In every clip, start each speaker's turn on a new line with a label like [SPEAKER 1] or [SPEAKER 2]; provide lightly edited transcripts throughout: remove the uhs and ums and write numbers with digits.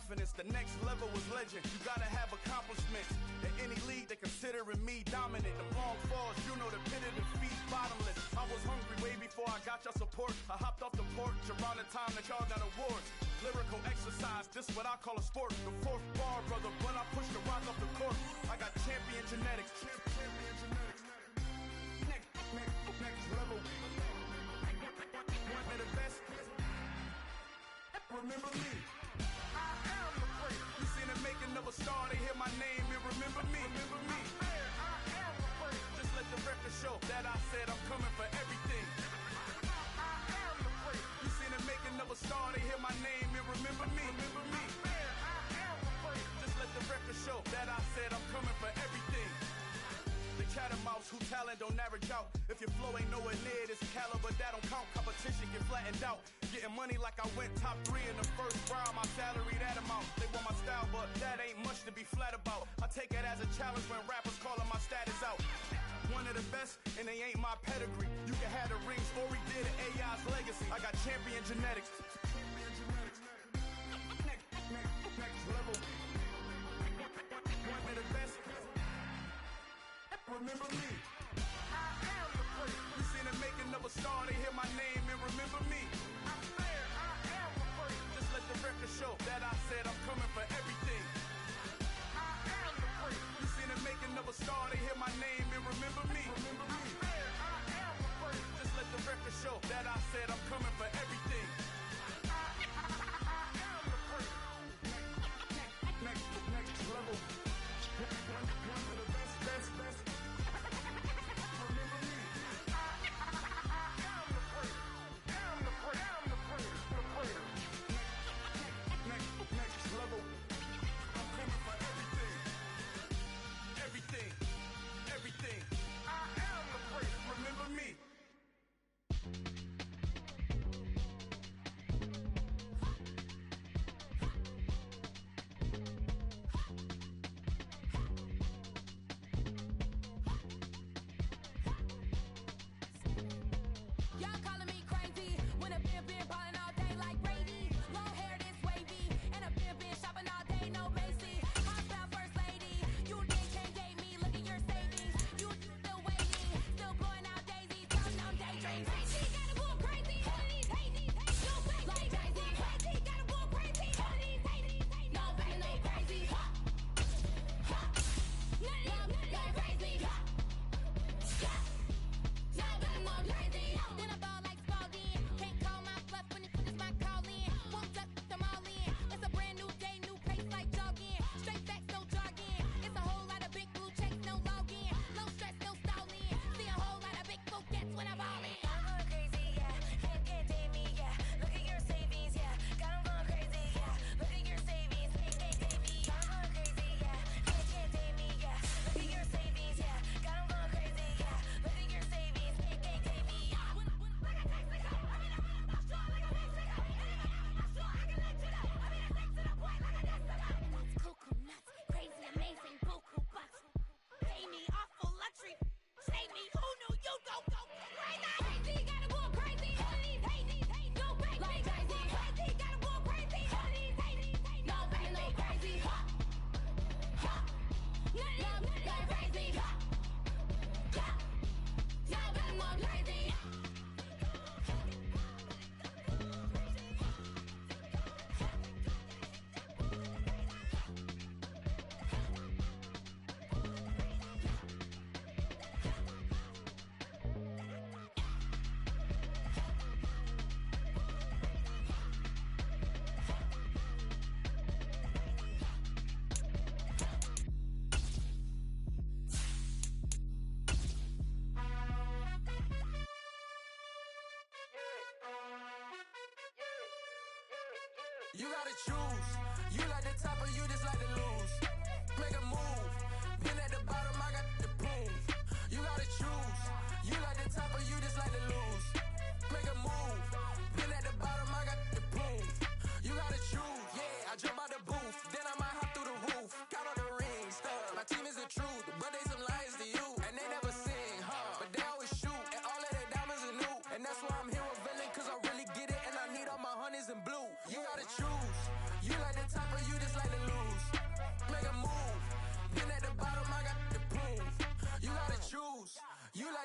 [SPEAKER 1] confidence. The next level was legend. You gotta have accomplishments. In any league, they considering me dominant. The long falls, you know the pit of defeat, bottomless. I was hungry way before I got your support. I hopped off the porch around the time that y'all got awards. Lyrical exercise, this what I call a sport. The fourth bar, brother, when I push the rock off the court. I got champion genetics. Champion genetics. Next level. One of the best. Remember me. I am the great. You seen the making of a star, they hear my name and remember me. Remember me. I am the great. Just let the record show that I said I'm coming for everything. I am the great. You seen the making of a star, they hear my name and remember me. Remember me. I am the great. Just let the record show that I said I'm coming for everything. The catamounts who talent don't average out. If your flow ain't nowhere near this caliber, that don't count. Competition get flattened out. Getting money like I went top 3 in the first round. My salary that amount. They want my style, but that ain't much to be flat about. I take it as a challenge when rappers calling my status out. One of the best, and they ain't my pedigree. You can have the rings, or we did it, AI's legacy. I got champion genetics. Next level. One of the best. Remember me. I am the great. You seen the making of a star, they hear my name and remember me. I am the great. Just let the record show that I said I'm coming for everything. I am the great. You seen the making of a star, they hear my name and remember me. Remember me. I am the great. Just let the record show that I said I'm coming for everything. I am the great. Next level. One of the best. Next level. I'm coming for everything. I am the great. Remember me.
[SPEAKER 2] You gotta choose. You like the top or you just like to lose. Make a move. Been at the bottom, I got the prove. You gotta choose. You like the top or you just like to lose. Make a move. Been at the bottom, I got the prove. You gotta choose. Yeah, I jump out the booth. Then I might hop through the roof. Count on the rings. My team is the truth, but they some liars to you. And they never sing, but they always shoot. And all of their diamonds are new. And that's why I'm here with villain, cause I really get it. And I need all my honeys in blue. You gotta choose. You like the top or you just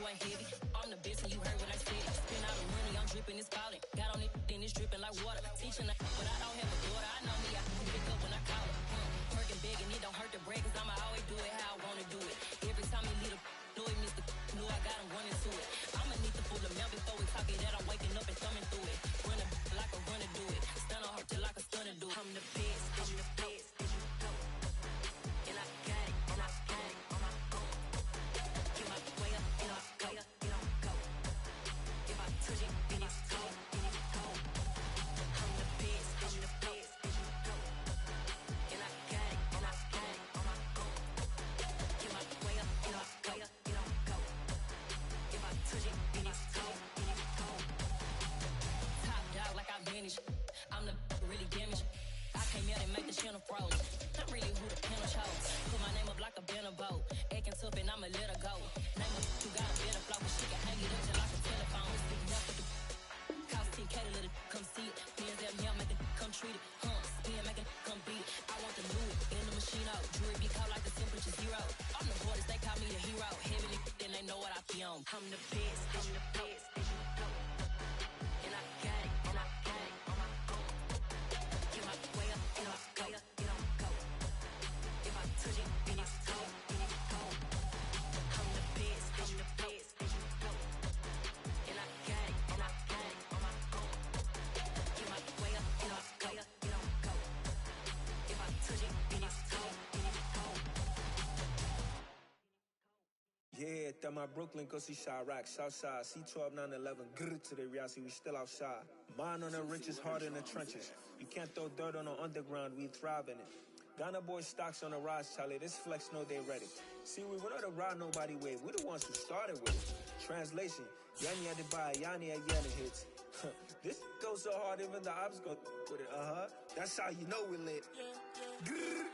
[SPEAKER 3] who ain't heavy. I'm the best and you heard what I said. Spend all the money, I'm dripping, it's falling. Got on it, then it's dripping like water. Teaching but I don't have a daughter. I know me, I can pick up when I call her. Working big and it don't hurt to break, cause I'ma always do it how I wanna do it. Every time he lead a know he missed the know I got him running to it. I'ma need to pull the mail before we talk it that I'm waking up and thumbing through it. Run like a runner do it. Stun on her till like a stunner do it. I'm the best, I'm the best, and you know. And I got it, and I got it on my own. Get my way up, and I go, it don't go. If I touch it, then it's cold, then it's cold. I'm the best, I'm the best, and you know. And I got it, and I got it on my own. Get my way up, and I go, it don't go. If I touch it, then it's cold, then it's cold. Top dog like I vanished. I'm the really damaged. I came out and make the channel froze. Not really who the panel chose. Put my name up like a banner boat. Acting tough and I'ma let her go. Name up who got a better flow, but she can hang it up just like a telephone. It's big enough with the cost 10K to let it come see it. Bands that me out, make it come treat it. Spin, make it come beat it. I want the Louis in the machine out. Jewelry be caught like the temperature zero. I'm the hardest, they call me the hero. Heavily, then they know what I be on. I'm the best, I'm the best, and you know. And I got it, and I got it on my own. Get my way up, and I go, it don't go. If I touch it, then it's cold, then it's cold. I'm the best, and you know. And I got it, and I got it on my own. Get my way up, and I go, it don't go. If I touch it, then it's cold, then it's cold.
[SPEAKER 4] Yeah, that my Brooklyn, go see Chirac, Southside, C12, 911, grrr to the reality, we still outside. Mine on the richest, heart in the trenches. You can't throw dirt on the underground, we thrive in it. Ghana boys stocks on the rise, Charlie, this flex know they ready. See, we were not the ride nobody wave, we're the ones who started with it. Translation, Yanni had to buy, Yanni had yelling hits. This goes so hard, even the ops go with it, That's how you know we lit. Grrr.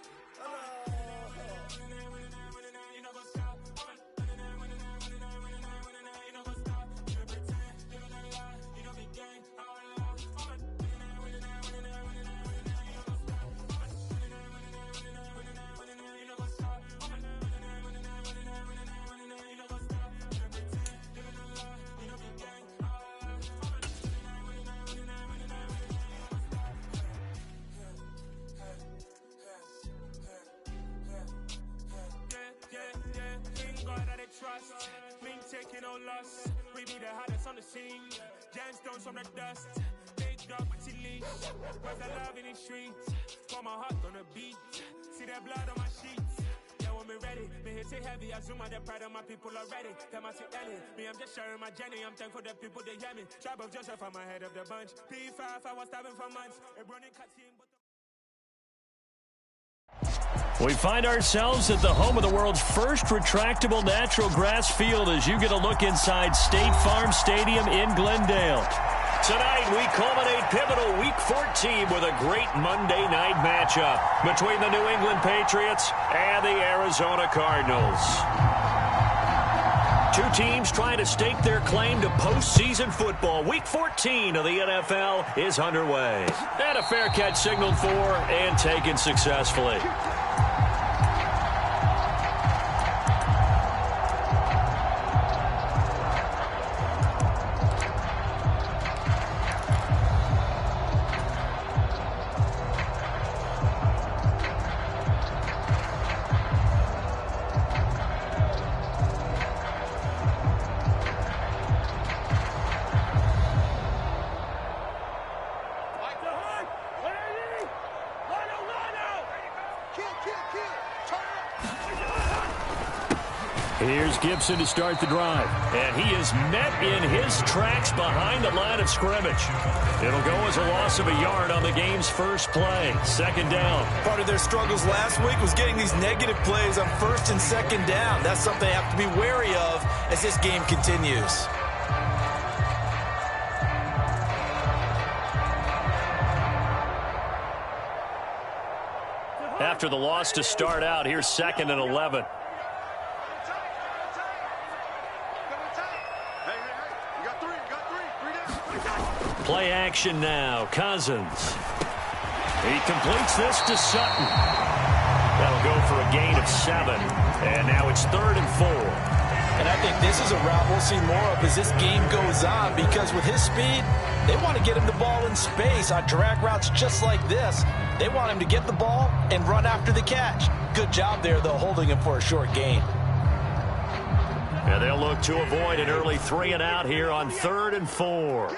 [SPEAKER 5] Trust, me taking no loss. We be the hottest on the scene. Gemstones from the dust. Big dog, pretty leash. Where's the love in the streets? Pour my heart on the beat. See that blood on my sheets. Yeah, when me ready, me hit it heavy. I zoom out the pride of my people already. Them I see Ellie. Me, I'm just sharing my journey. I'm thankful that people they hear me. Tribe of Joseph, I'm ahead of the bunch. P5, I was starving for months. A running cut team, but
[SPEAKER 6] We find ourselves at the home of the world's first retractable natural grass field as you get a look inside State Farm Stadium in Glendale. Tonight, we culminate pivotal Week 14 with a great Monday night matchup between the New England Patriots and the Arizona Cardinals. Two teams trying to stake their claim to postseason football. Week 14 of the NFL is underway. And a fair catch signaled for and taken successfully. Here's Gibson to start the drive. And he is met in his tracks behind the line of scrimmage. It'll go as a loss of a yard on the game's first play. Second down.
[SPEAKER 7] Part of their struggles last week was getting these negative plays on first and second down. That's something they have to be wary of as this game continues.
[SPEAKER 6] After the loss to start out, here's 2nd and 11. Play action now. Cousins. He completes this to Sutton. That'll go for a gain of 7. And now it's 3rd and 4.
[SPEAKER 7] And I think this this is a route we'll see more of as this game goes on, because with his speed, they want to get him the ball in space on drag routes just like this. They want him to get the ball and run after the catch. Good job there, though, holding him for a short gain.
[SPEAKER 6] And they'll look to avoid an early 3 and out here on 3rd and 4.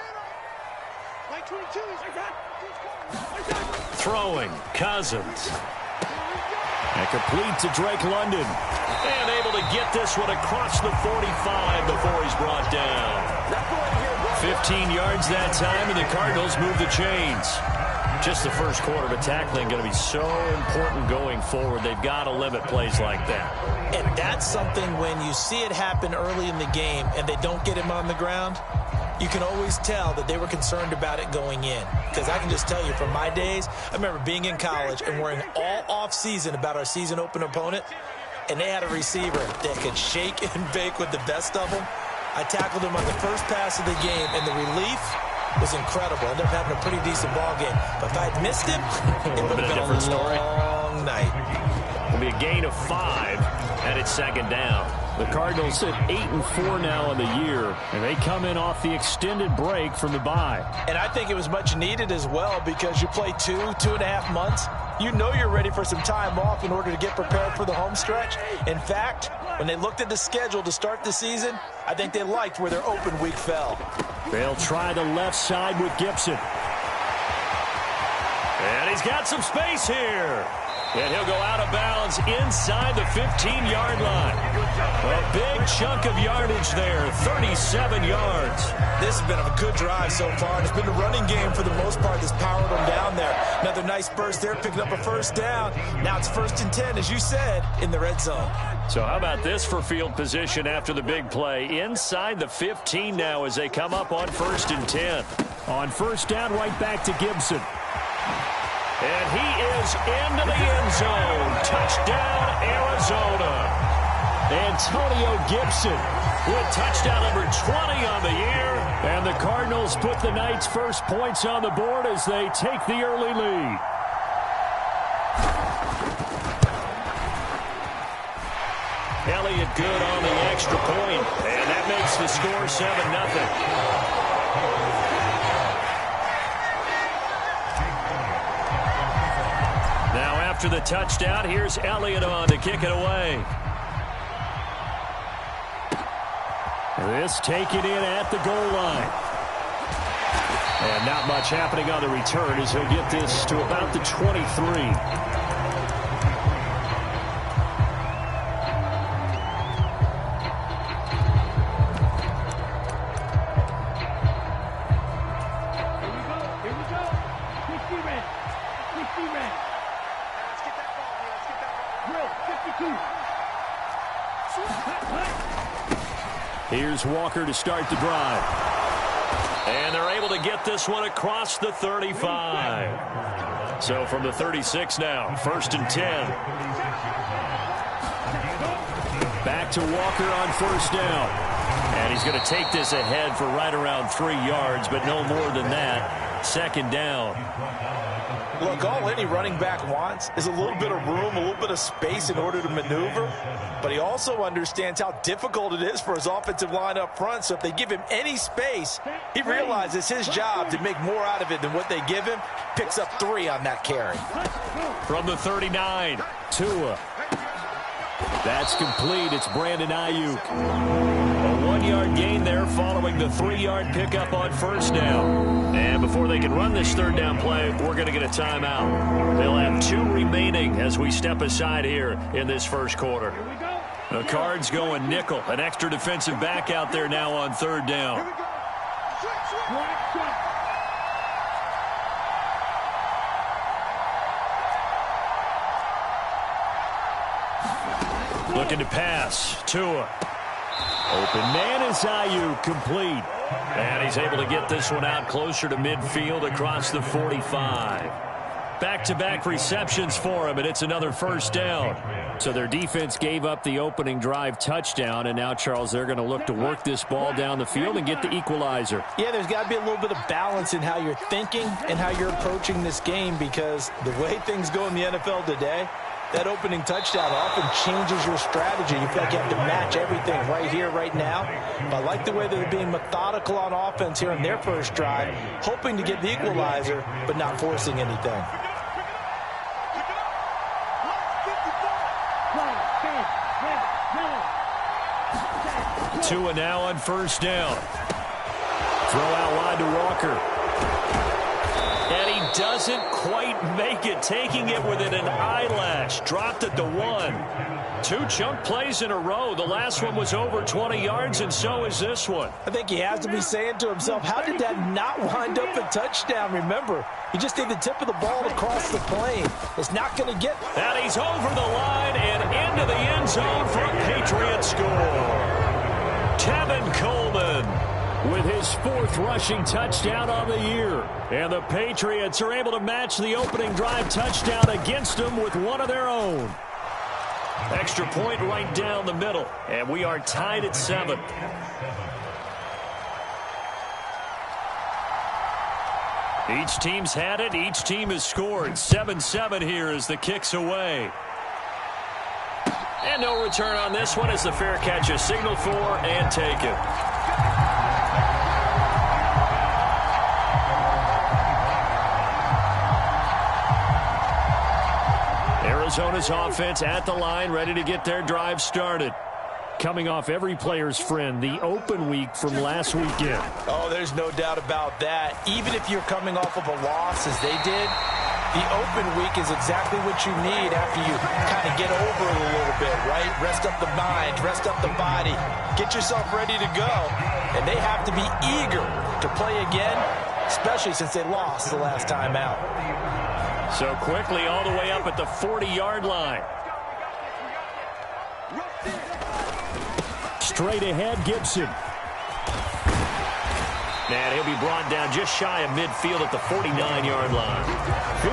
[SPEAKER 6] Throwing, Cousins. And complete to Drake London. And able to get this one across the 45 before he's brought down. 15 yards that time, and the Cardinals move the chains. Just the first quarter of tackling going to be so important going forward. They've got to limit plays like that.
[SPEAKER 7] And that's something when you see it happen early in the game and they don't get him on the ground, you can always tell that they were concerned about it going in. Because I can just tell you from my days, I remember being in college and worrying all off-season about our season open opponent, and they had a receiver that could shake and bake with the best of them. I tackled him on the first pass of the game, and the relief was incredible. Ended up having a pretty decent ball game. But if I had missed him, it would have been a long night.
[SPEAKER 6] It'll be a gain of 5, and it's 2nd down. The Cardinals sit 8-4 now in the year, and they come in off the extended break from the bye.
[SPEAKER 7] And I think it was much needed as well, because you play 2.5 months. You know you're ready for some time off in order to get prepared for the home stretch. In fact, when they looked at the schedule to start the season, I think they liked where their open week fell.
[SPEAKER 6] They'll try the left side with Gibson. And he's got some space here. And he'll go out of bounds inside the 15-yard line. A big chunk of yardage there, 37 yards.
[SPEAKER 7] This has been a good drive so far. It's been the running game for the most part that's powered them down there. Another nice burst there, picking up a first down. Now it's 1st and 10, as you said, in the red zone.
[SPEAKER 6] So how about this for field position after the big play? Inside the 15 now as they come up on 1st and 10. On 1st down, right back to Gibson. And he is into the end zone. Touchdown, Arizona. Antonio Gibson with touchdown number 20 on the year. And the Cardinals put the night's first points on the board as they take the early lead. Elliott good on the extra point. And that makes the score 7-0. After the touchdown, here's Elliott on to kick it away. This taken in at the goal line. And not much happening on the return as he'll get this to about the 23. Here's Walker to start the drive. And they're able to get this one across the 35. So from the 36 now, 1st and 10. Back to Walker on 1st down. And he's going to take this ahead for right around 3 yards, but no more than that. 2nd down.
[SPEAKER 7] Look, all any running back wants is a little bit of room, a little bit of space in order to maneuver. But he also understands how difficult it is for his offensive line up front. So if they give him any space, he realizes his job to make more out of it than what they give him. Picks up 3 on that carry.
[SPEAKER 6] From the 39, Tua. That's complete. It's Brandon Ayuk. A 1-yard gain there following the 3-yard pickup on 1st down. And before they can run this 3rd down play, we're going to get a timeout. They'll have 2 remaining as we step aside here in this 1st quarter. The Cards going nickel. An extra defensive back out there now on 3rd down. Looking to pass. Tua. Open man is Ayuk, complete. And he's able to get this one out closer to midfield across the 45. Back-to-back receptions for him, and it's another 1st down. So their defense gave up the opening drive touchdown, and now, Charles, they're going to look to work this ball down the field and get the equalizer.
[SPEAKER 7] Yeah, there's got to be a little bit of balance in how you're thinking and how you're approaching this game, because the way things go in the NFL today, That opening touchdown often changes your strategy. You feel like you have to match everything right here, right now. But I like the way that they're being methodical on offense here in their first drive, hoping to get the equalizer, but not forcing anything.
[SPEAKER 6] Tua now on first down. Throw out wide to Walker. And he doesn't quite make it, taking it within an eyelash. Dropped at the 1. 2 chunk plays in a row. The last one was over 20 yards, and so is this one.
[SPEAKER 7] I think he has to be saying to himself, how did that not wind up a touchdown? Remember, he just did the tip of the ball across the plane. It's not going to get...
[SPEAKER 6] And he's over the line and into the end zone for a Patriot score. Tevin Coleman with his 4th rushing touchdown on the year. And the Patriots are able to match the opening drive touchdown against them with one of their own. Extra point right down the middle. And we are tied at 7. Each team's had it. Each team has scored. 7-7 here as the kick's away. And no return on this one as the fair catch is signaled for and taken. Arizona's offense at the line, ready to get their drive started. Coming off every player's friend, the open week from last weekend.
[SPEAKER 7] Oh, there's no doubt about that. Even if you're coming off of a loss as they did, the open week is exactly what you need after you kind of get over it a little bit, right? Rest up the mind, rest up the body, get yourself ready to go. And they have to be eager to play again, especially since they lost the last time out.
[SPEAKER 6] So quickly all the way up at the 40-yard line. Straight ahead, Gibson. And he'll be brought down just shy of midfield at the 49-yard line.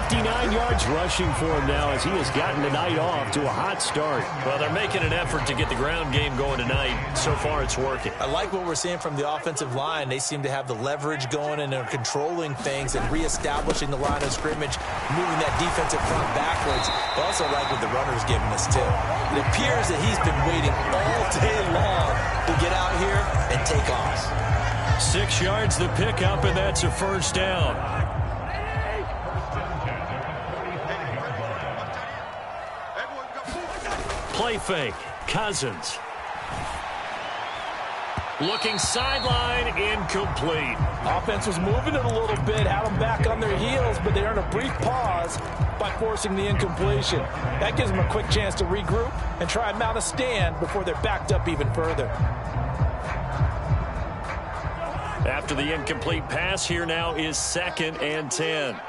[SPEAKER 6] 59 yards rushing for him now as he has gotten tonight off to a hot start. Well, they're making an effort to get the ground game going tonight. So far, it's working.
[SPEAKER 7] I like what we're seeing from the offensive line. They seem to have the leverage going and they're controlling things and reestablishing the line of scrimmage, moving that defensive front backwards. I also like what the runner's giving us, too. It appears that he's been waiting all day long to get out here and take off.
[SPEAKER 6] 6 yards the pickup, and that's a first down. Play fake. Cousins. Looking sideline, incomplete.
[SPEAKER 7] Offense was moving it a little bit, had them back on their heels, but they earned a brief pause by forcing the incompletion. That gives them a quick chance to regroup and try and mount a stand before they're backed up even further.
[SPEAKER 6] After the incomplete pass, here now is 2nd and 10.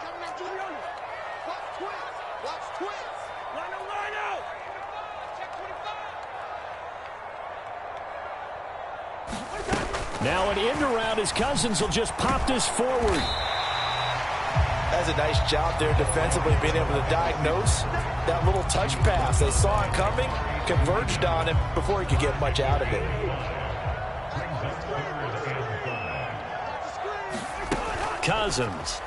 [SPEAKER 6] Now an end around as Cousins will just pop this forward.
[SPEAKER 7] That's a nice job there defensively, being able to diagnose that little touch pass. They saw it coming, converged on him before he could get much out of it.
[SPEAKER 6] Cousins.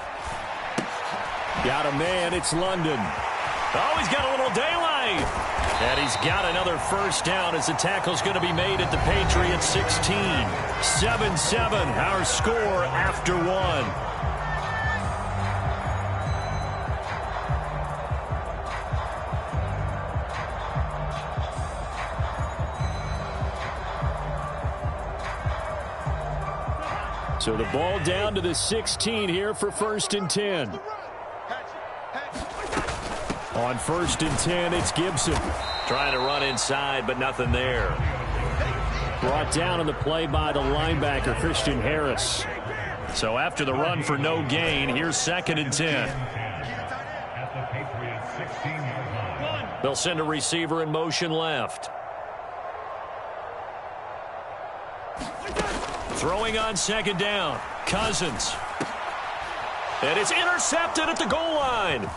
[SPEAKER 6] Got a man, it's London. Oh, he's got a little daylight. And he's got another first down as the tackle's going to be made at the Patriots 16. 7-7, our score after 1. So the ball down to the 16 here for 1st and 10. On 1st and 10, it's Gibson. Trying to run inside, but nothing there. Brought down on the play by the linebacker, Christian Harris. So after the run for no gain, here's 2nd and 10. They'll send a receiver in motion left. Throwing on 2nd down. Cousins. And it's intercepted at the goal line.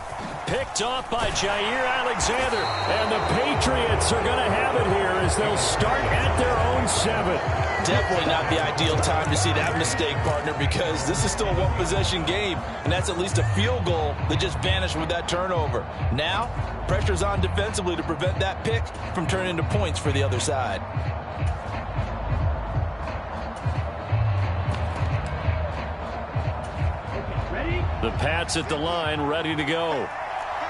[SPEAKER 6] Picked off by Jair Alexander. And the Patriots are going to have it here as they'll start at their own 7.
[SPEAKER 7] Definitely not the ideal time to see that mistake, partner, because this is still a one-possession game, and that's at least a field goal that just vanished with that turnover. Now, pressure's on defensively to prevent that pick from turning into points for the other side.
[SPEAKER 6] The Pats at the line, ready to go.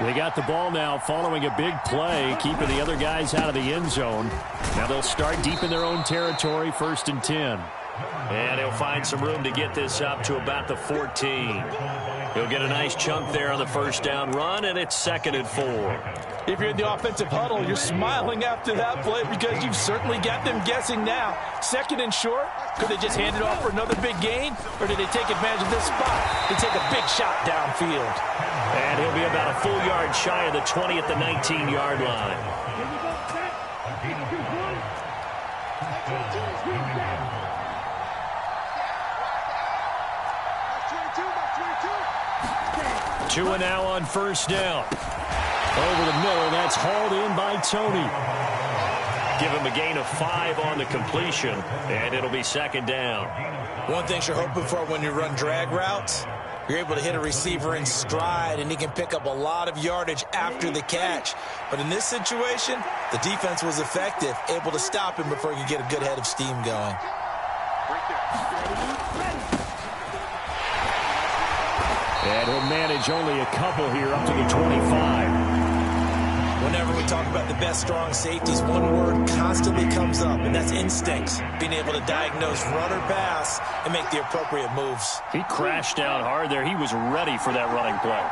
[SPEAKER 6] They got the ball now following a big play, keeping the other guys out of the end zone. Now they'll start deep in their own territory, 1st and 10. And he'll find some room to get this up to about the 14. He'll get a nice chunk there on the first down run, and it's 2nd and 4.
[SPEAKER 7] If you're in the offensive huddle, you're smiling after that play because you've certainly got them guessing now. 2nd and short, could they just hand it off for another big gain? Or did they take advantage of this spot to take a big shot downfield?
[SPEAKER 6] And he'll be about a full yard shy of the 20 at the 19-yard line. Two and now on first down. Over the middle, that's hauled in by Tony. Give him a gain of 5 on the completion, and it'll be 2nd down.
[SPEAKER 7] One thing you're hoping for when you run drag routes, you're able to hit a receiver in stride, and he can pick up a lot of yardage after the catch. But in this situation, the defense was effective, able to stop him before he could get a good head of steam going.
[SPEAKER 6] And he'll manage only a couple here up to the 25.
[SPEAKER 7] Whenever we talk about the best strong safeties, one word constantly comes up, and that's instincts. Being able to diagnose run or pass and make the appropriate moves.
[SPEAKER 6] He crashed down hard there. He was ready for that running play.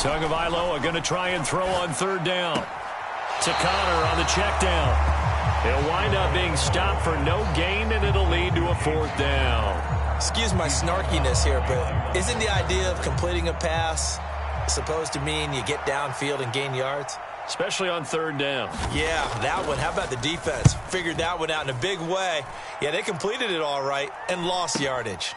[SPEAKER 6] Tagovailoa going to try and throw on 3rd down. To Connor on the check down. He'll wind up being stopped for no gain, and it'll lead to a 4th down.
[SPEAKER 7] Excuse my snarkiness here, but isn't the idea of completing a pass supposed to mean you get downfield and gain yards?
[SPEAKER 6] Especially on 3rd down.
[SPEAKER 7] Yeah, that one. How about the defense? Figured that one out in a big way. Yeah, they completed it all right and lost yardage.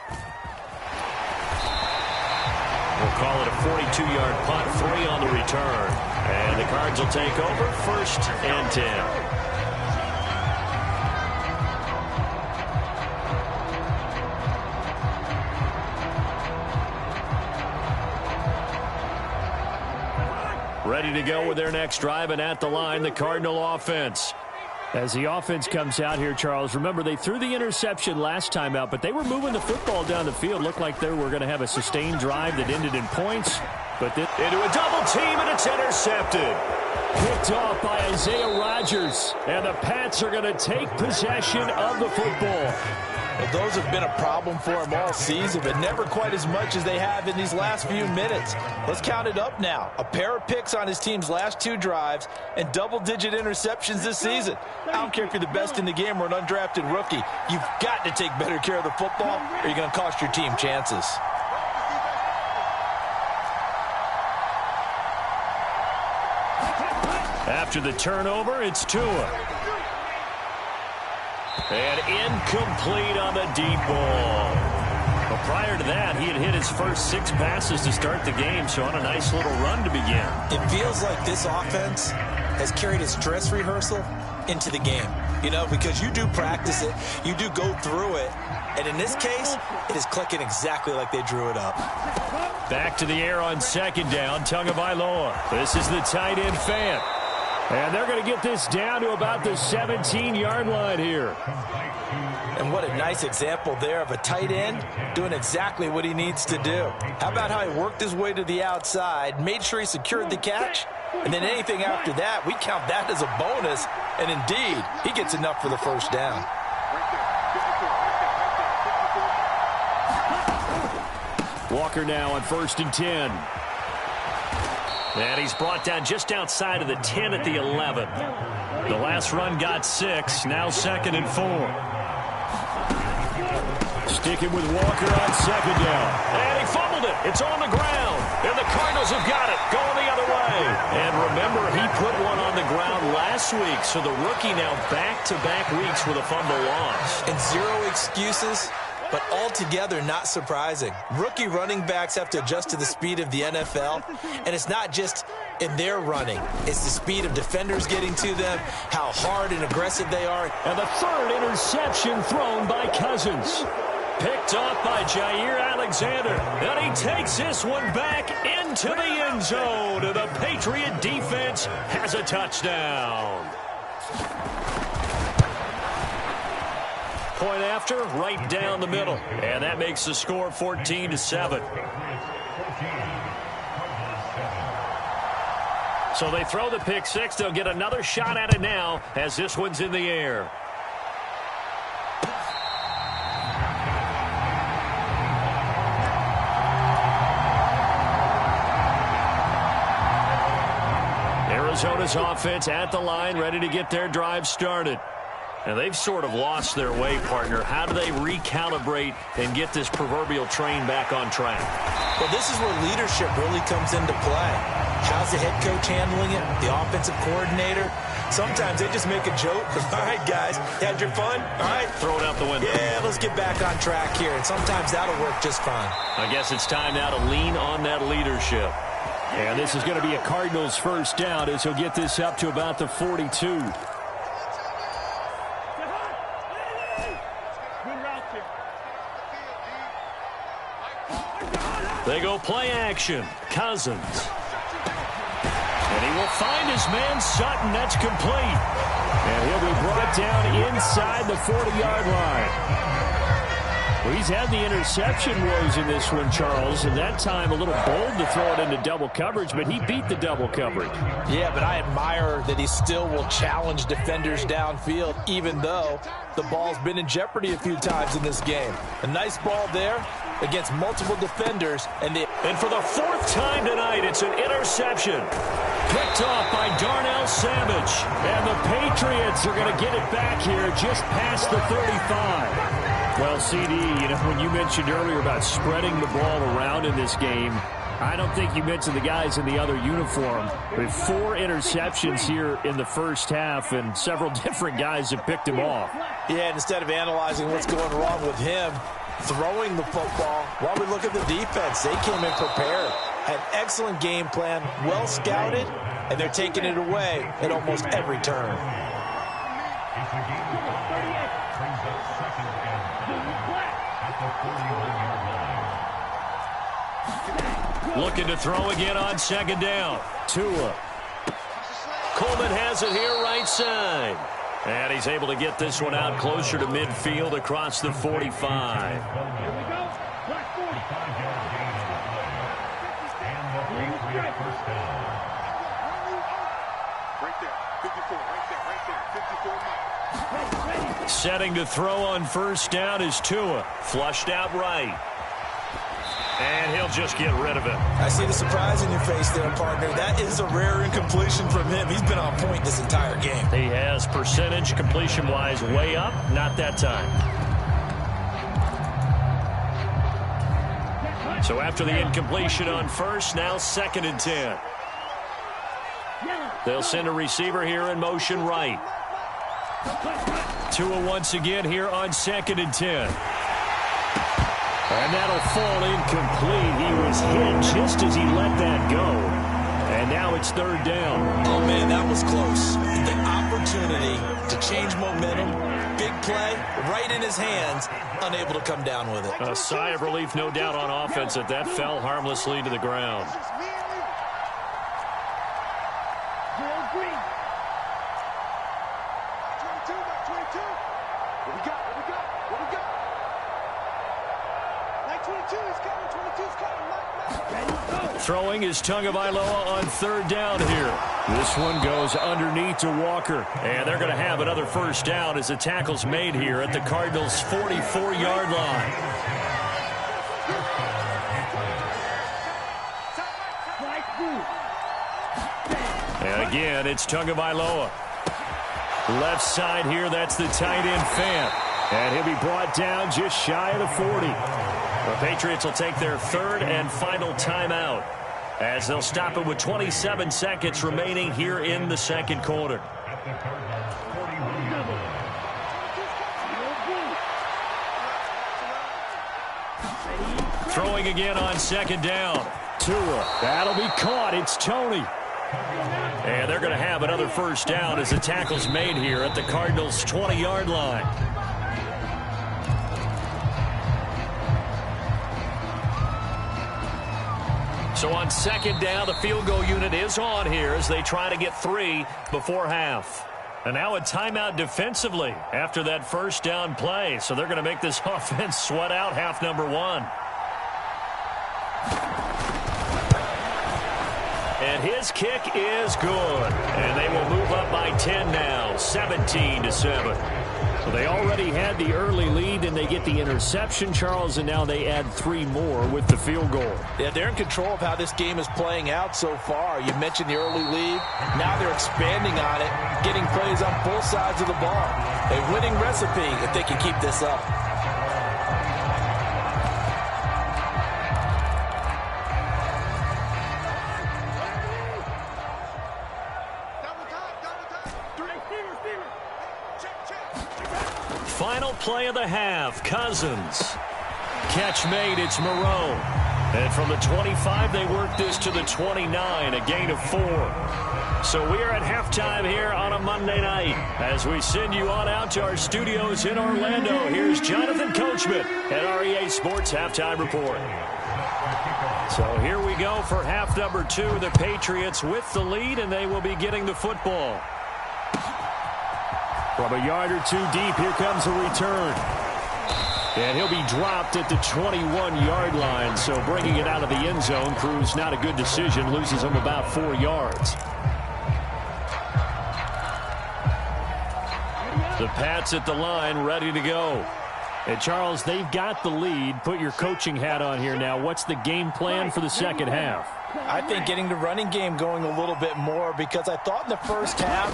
[SPEAKER 6] We'll call it a 42-yard punt, 3 on the return. And the Cards will take over, 1st and 10. Ready to go with their next drive, and at the line, the Cardinal offense. As the offense comes out here, Charles, remember they threw the interception last time out, but they were moving the football down the field. Looked like they were going to have a sustained drive that ended in points, but then into a double team, and it's intercepted. Picked off by Isaiah Rodgers, and the Pats are going to take possession of the football.
[SPEAKER 7] Well, those have been a problem for them all season, but never quite as much as they have in these last few minutes. Let's count it up now. A pair of picks on his team's last 2 drives and double-digit interceptions this season. I don't care if you're the best in the game or an undrafted rookie. You've got to take better care of the football or you're going to cost your team chances.
[SPEAKER 6] After the turnover, it's Tua. And incomplete on the deep ball. But prior to that, he had hit his first 6 passes to start the game, so on a nice little run to begin.
[SPEAKER 7] It feels like this offense has carried its dress rehearsal into the game. You know, because you do practice it, you do go through it, and in this case, it is clicking exactly like they drew it up.
[SPEAKER 6] Back to the air on 2nd down, Tagovailoa. This is the tight end Fant. And they're going to get this down to about the 17-yard line here.
[SPEAKER 7] And what a nice example there of a tight end doing exactly what he needs to do. How about how he worked his way to the outside, made sure he secured the catch, and then anything after that, we count that as a bonus. And indeed, he gets enough for the first down.
[SPEAKER 6] Walker now on 1st and 10. And he's brought down just outside of the 10 at the 11. The last run got 6, now 2nd and 4. Sticking with Walker on 2nd down. And he fumbled it. It's on the ground. And the Cardinals have got it, going the other way. And remember, he put one on the ground last week, so the rookie now back-to-back weeks with a fumble loss.
[SPEAKER 7] And 0 excuses but altogether not surprising. Rookie running backs have to adjust to the speed of the NFL, and it's not just in their running. It's the speed of defenders getting to them, how hard and aggressive they are.
[SPEAKER 6] And the third interception thrown by Cousins. Picked off by Jair Alexander. And he takes this one back into the end zone. And the Patriot defense has a touchdown. Point after, right down the middle. And that makes the score 14-7. So they throw the pick six. They'll get another shot at it now as this one's in the air. Arizona's offense at the line, ready to get their drive started. And they've sort of lost their way, partner. How do they recalibrate and get this proverbial train back on track?
[SPEAKER 7] Well, this is where leadership really comes into play. How's the head coach handling it? The offensive coordinator? Sometimes they just make a joke. All right, guys, had your fun? All right.
[SPEAKER 6] Throw it out the window.
[SPEAKER 7] Yeah, let's get back on track here. And sometimes that'll work just fine.
[SPEAKER 6] I guess it's time now to lean on that leadership. And this is going to be a Cardinals first down as he'll get this up to about the 42. They go play action. Cousins. And he will find his man Sutton. That's complete. And he'll be brought down inside the 40-yard line. Well, he's had the interception woes in this one, Charles, and that time a little bold to throw it into double coverage, but he beat the double coverage.
[SPEAKER 7] Yeah, but I admire that he still will challenge defenders downfield, even though the ball's been in jeopardy a few times in this game. A nice ball there against multiple defenders. And
[SPEAKER 6] for the fourth time tonight, it's an interception. Picked off by Darnell Savage. And the Patriots are going to get it back here just past the 35. Well, CD, you know, when you mentioned earlier about spreading the ball around in this game, I don't think you mentioned the guys in the other uniform. With 4 interceptions here in the first half, and several different guys have picked him off.
[SPEAKER 7] Yeah, and instead of analyzing what's going wrong with him throwing the football, while we look at the defense, they came in prepared. Had an excellent game plan, well scouted, and they're taking it away at almost every turn.
[SPEAKER 6] Looking to throw again on second down. Tua. Coleman has it here right side. And he's able to get this one out closer to midfield across the 45. Setting to throw on first down is Tua. Flushed out right. And he'll just get rid of it.
[SPEAKER 7] I see the surprise in your face there, partner. That is a rare incompletion from him. He's been on point this entire game.
[SPEAKER 6] He has percentage completion-wise way up. Not that time. So after the incompletion on first, now 2nd and 10. They'll send a receiver here in motion right. Tua once again here on 2nd and 10. And that'll fall incomplete. He was hit just as he let that go. And now it's 3rd down.
[SPEAKER 7] Oh, man, that was close. The opportunity to change momentum, big play, right in his hands, unable to come down with it.
[SPEAKER 6] A sigh of relief, no doubt, on offense that that fell harmlessly to the ground. Throwing is Tagovailoa on 3rd down here. This one goes underneath to Walker. And they're going to have another first down as the tackle's made here at the Cardinals' 44-yard line. And again, it's Tagovailoa. Left side here, that's the tight end Fant. And he'll be brought down just shy of the 40. The Patriots will take their 3rd and final timeout as they'll stop it with 27 seconds remaining here in the 2nd quarter. Throwing again on second down. Tua. That'll be caught. It's Toney. And they're going to have another first down as the tackle's made here at the Cardinals' 20-yard line. So on second down, the field goal unit is on here as they try to get 3 before half. And now a timeout defensively after that first down play. So they're going to make this offense sweat out half number 1. And his kick is good. And they will move up by 10 now, 17-7. So they already had the early lead, and they get the interception, Charles, and now they add 3 more with the field goal.
[SPEAKER 7] Yeah, they're in control of how this game is playing out so far. You mentioned the early lead. Now they're expanding on it, getting plays on both sides of the ball. A winning recipe if they can keep this up.
[SPEAKER 6] Final play of the half, Cousins. Catch made, it's Moreau. And from the 25, they work this to the 29, a gain of 4. So we are at halftime here on a Monday night. As we send you on out to our studios in Orlando, here's Jonathan Coachman at REA Sports Halftime Report. So here we go for half number 2. The Patriots with the lead, and they will be getting the football. From a yard or 2 deep, here comes a return. And he'll be dropped at the 21-yard line. So bringing it out of the end zone proves not a good decision. Loses him about 4 yards. The Pats at the line, ready to go. And, Charles, they've got the lead. Put your coaching hat on here now. What's the game plan for the second half?
[SPEAKER 7] I think getting the running game going a little bit more, because I thought in the first half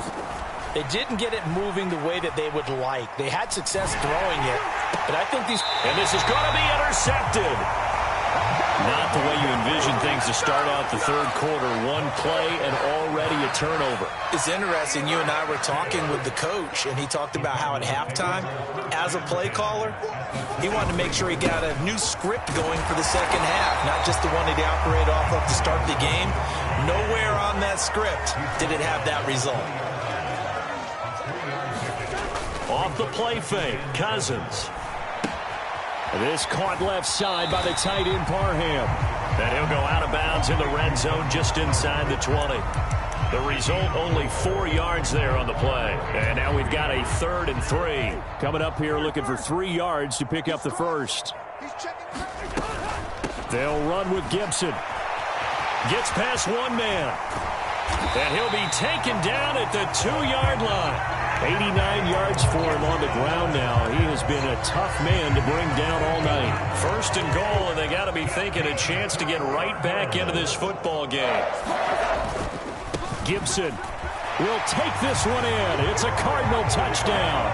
[SPEAKER 7] they didn't get it moving the way that they would like. They had success throwing it, but I think these...
[SPEAKER 6] And this is going to be intercepted. Not the way you envision things to start out the third quarter. 1 play and already a turnover.
[SPEAKER 7] It's interesting. You and I were talking with the coach, and he talked about how at halftime, as a play caller, he wanted to make sure he got a new script going for the second half, not just the one that he operated off of to start the game. Nowhere on that script did it have that result.
[SPEAKER 6] Off the play fake, Cousins. This caught left side by the tight end Parham. And he'll go out of bounds in the red zone just inside the 20. The result, only 4 yards there on the play. And now we've got a 3rd and 3. Coming up here looking for 3 yards to pick up the first. They'll run with Gibson. Gets past 1 man. And he'll be taken down at the 2-yard line. 89 yards for him on the ground now. He has been a tough man to bring down all night. 1st and goal, and they got to be thinking a chance to get right back into this football game. Gibson will take this one in. It's a Cardinal touchdown.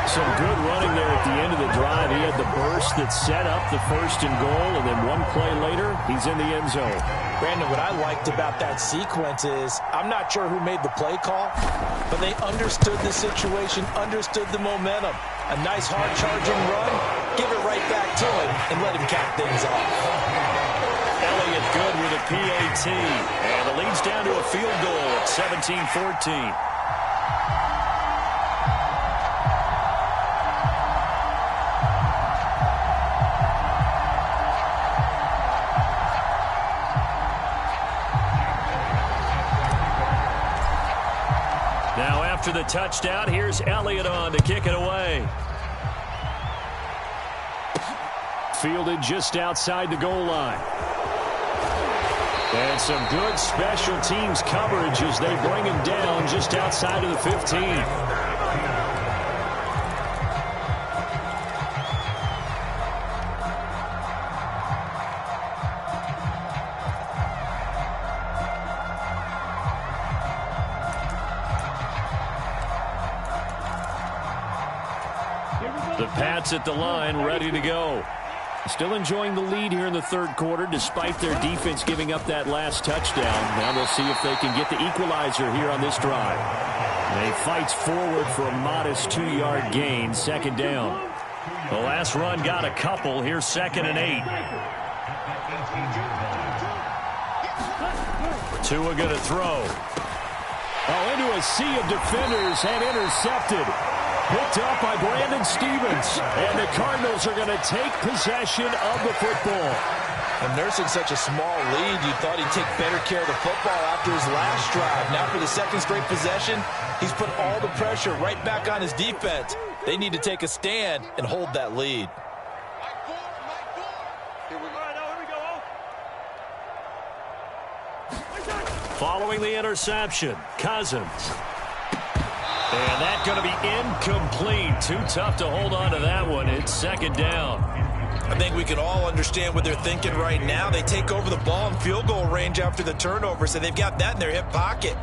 [SPEAKER 6] Some good running there at the end of the drive. He had the burst that set up the 1st and goal, and then 1 play later, he's in the end zone.
[SPEAKER 7] Brandon, what I liked about that sequence is, I'm not sure who made the play call, but they understood the situation, understood the momentum. A nice hard-charging run, give it right back to him, and let him cap things off.
[SPEAKER 6] Elliott good with a PAT, and the lead's down to a field goal at 17-14. After the touchdown, here's Elliott on to kick it away. Fielded just outside the goal line. And some good special teams coverage as they bring him down just outside of the 15. The Pats at the line, ready to go. Still enjoying the lead here in the third quarter, despite their defense giving up that last touchdown. Now they'll see if they can get the equalizer here on this drive. They fights forward for a modest 2-yard gain, 2nd down. The last run got a couple. Here's 2nd and 8. Tua going to throw. Oh, into a sea of defenders and intercepted. Picked up by Brandon Stephens. And the Cardinals are going to take possession of the football.
[SPEAKER 7] And nursing such a small lead, you thought he'd take better care of the football after his last drive. Now for the second straight possession, he's put all the pressure right back on his defense. They need to take a stand and hold that lead.
[SPEAKER 6] Following the interception, Cousins. And that's going to be incomplete. Too tough to hold on to that one. It's second down.
[SPEAKER 7] I think we can all understand what they're thinking right now. They take over the ball in field goal range after the turnover, so they've got that in their hip pocket.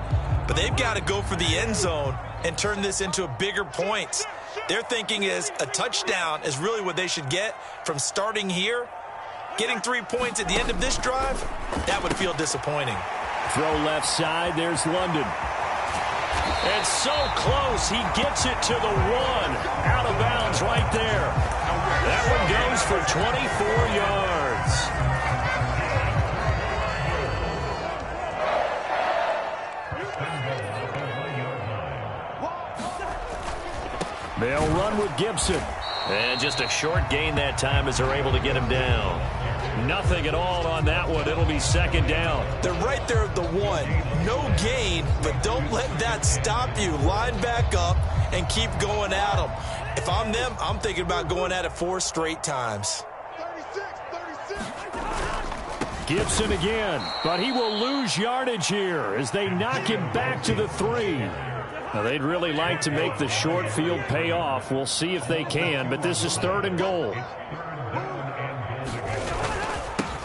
[SPEAKER 7] But they've got to go for the end zone and turn this into bigger points. Their thinking is a touchdown is really what they should get from starting here. Getting 3 points at the end of this drive, that would feel disappointing.
[SPEAKER 6] Throw left side, there's London. And so close, he gets it to the 1. Out of bounds right there. That one goes for 24 yards. They'll run with Gibson. And just a short gain that time as they're able to get him down. Nothing at all on that one. It'll be second down.
[SPEAKER 7] They're right there at the 1. No gain, but don't let that stop you. Line back up and keep going at them. If I'm them, I'm thinking about going at it 4 straight times.
[SPEAKER 1] 36.
[SPEAKER 6] Gibson again, but he will lose yardage here as they knock him back to the 3. Now, they'd really like to make the short field pay off. We'll see if they can, but this is 3rd and goal.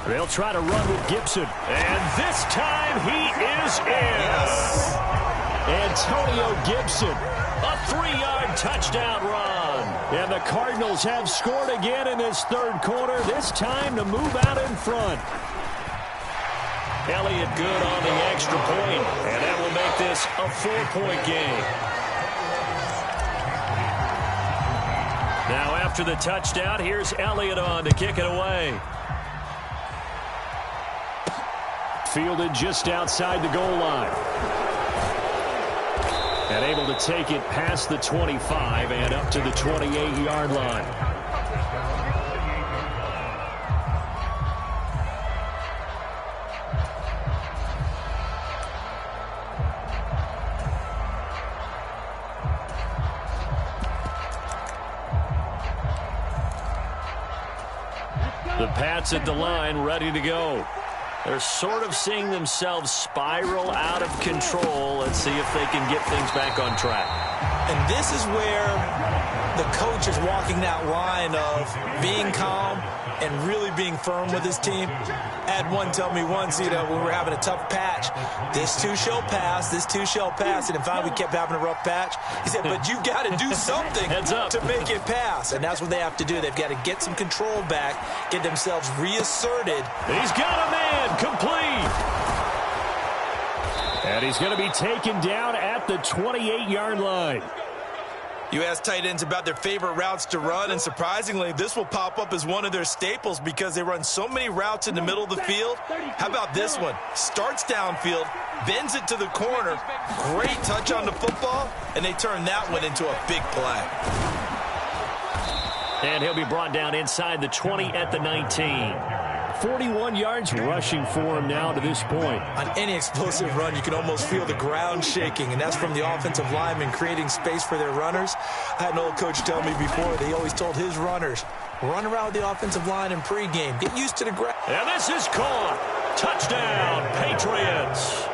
[SPEAKER 6] They'll try to run with Gibson, and this time he is in.
[SPEAKER 7] Yes.
[SPEAKER 6] Antonio Gibson, a 3-yard touchdown run. And the Cardinals have scored again in this 3rd quarter, this time to move out in front. Elliott good on the extra point, and that will make this a 4-point game. Now after the touchdown, here's Elliott on to kick it away. Fielded just outside the goal line. And able to take it past the 25 and up to the 28-yard line. The Pats at the line, ready to go. They're sort of seeing themselves spiral out of control. Let's see if they can get things back on track.
[SPEAKER 7] And this is where the coach is walking that line of being calm and really being firm with his team. I had one tell me once, when we were having a tough patch, this too shall pass, this too shall pass. And finally we kept having a rough patch. He said, but you got to do something to make it pass. And that's what they have to do. They've got to get some control back, get themselves reasserted.
[SPEAKER 6] He's got a man complete. And he's going to be taken down at the 28-yard line.
[SPEAKER 7] You ask tight ends about their favorite routes to run, and surprisingly, this will pop up as one of their staples because they run so many routes in the middle of the field. How about this one? Starts downfield, bends it to the corner, great touch on the football, and they turn that one into a big play.
[SPEAKER 6] And he'll be brought down inside the 20 at the 19. 41 yards rushing for him now to this point.
[SPEAKER 7] On any explosive run, you can almost feel the ground shaking, and that's from the offensive linemen creating space for their runners. I had an old coach tell me before that he always told his runners, run around the offensive line in pregame. Get used to the ground.
[SPEAKER 6] And this is caught. Touchdown, Patriots.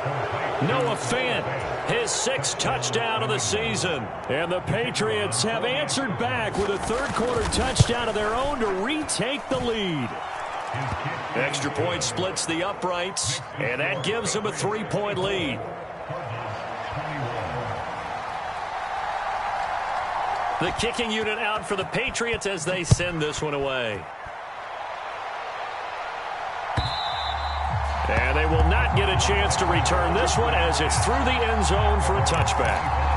[SPEAKER 6] Noah Fant, his 6th touchdown of the season. And the Patriots have answered back with a 3rd quarter touchdown of their own to retake the lead. Extra point splits the uprights, and that gives them a 3-point lead. The kicking unit out for the Patriots as they send this one away. And they will not get a chance to return this one as it's through the end zone for a touchback.